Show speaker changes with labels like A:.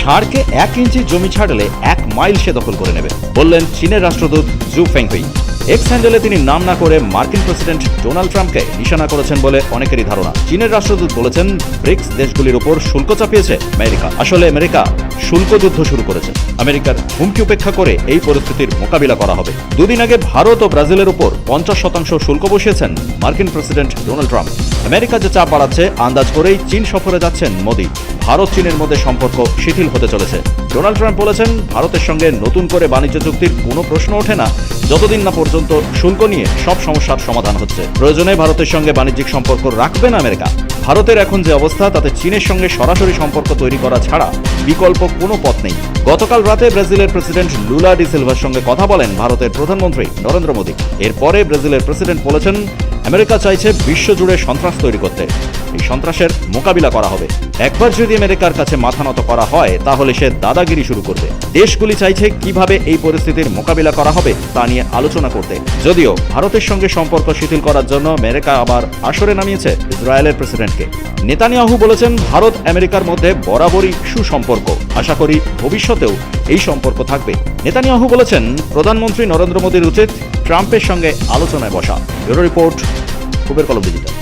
A: ষাঁড়কে 1 ইঞ্চি জমি ছাড়লে 1 মাইল সে দখল করে নেবে, বললেন চীনের রাষ্ট্রদূত জু ফেংহুই। এক্স হ্যান্ডেলে তিনি নাম না করে মার্কিন প্রেসিডেন্ট ডোনাল্ড ট্রাম্পকে নিশানা করেছেন বলে অনেকেরই ধারণা। চীনের রাষ্ট্রদূত বলেছেন, ব্রিক্স দেশগুলির উপর শুল্ক চাপিয়েছে আমেরিকা। আসলে আমেরিকা শুল্ক যুদ্ধ শুরু করেছে। আমেরিকার হুমকি উপেক্ষা করে এই পরিস্থিতির মোকাবিলা করা হবে। দুদিন আগে ভারত ও ব্রাজিলের উপর 50% শুল্ক বসিয়েছেন মার্কিন প্রেসিডেন্ট ডোনাল্ড ট্রাম্প। আমেরিকা যে চাপ বাড়াচ্ছে আন্দাজ করেই চীন সফরে যাচ্ছেন মোদি। ভারত চীনের মধ্যে সম্পর্ক শিথিল হতে চলেছে। ডোনাল্ড ট্রাম্প বলেছেন, ভারতের সঙ্গে নতুন করে বাণিজ্য চুক্তির কোনো প্রশ্ন ওঠে না যতদিন না পর্যন্ত শুল্ক নিয়ে সব সমস্যার সমাধান হচ্ছে। প্রয়োজনে ভারতের সঙ্গে বাণিজ্যিক সম্পর্ক রাখবে না আমেরিকা। ভারতের এখন যে অবস্থা তাতে চীনের সঙ্গে সরাসরি সম্পর্ক তৈরি করা ছাড়া বিকল্প কোনো পথ নেই। গতকাল রাতে ব্রাজিলের প্রেসিডেন্ট লুলা ডি সিলভার সঙ্গে কথা বলেন ভারতের প্রধানমন্ত্রী নরেন্দ্র মোদী। এরপরে ব্রাজিলের প্রেসিডেন্ট বলেছেন, আমেরিকা চাইছে বিশ্বজুড়ে সন্ত্রাস তৈরি করতে। এই সন্ত্রাসের মোকাবিলা করা হবে। একবার যদি আমেরিকার কাছে মাথা নত করা হয় তাহলে সে দাদাগিরি শুরু করবে। দেশগুলি চাইছে কিভাবে এই পরিস্থিতির মোকাবিলা করা হবে তা নিয়ে আলোচনা করতে। যদিও ভারতের সঙ্গে সম্পর্ক শিথিল করার জন্য আমেরিকা আবার আসরে নামিয়েছে ইসরায়েলের প্রেসিডেন্টকে। নেতানিয়াহু বলেছেন, ভারত আমেরিকার মধ্যে বরাবরই সুসম্পর্ক। আশা করি ভবিষ্যতেও এই সম্পর্ক থাকবে। নেতানিয়াহু বলেছেন, প্রধানমন্ত্রী নরেন্দ্র মোদীর উচিত ট্রাম্পের সঙ্গে আলোচনায় বসা। ব্যুরো রিপোর্ট, খবরের কলম ডিজিটাল।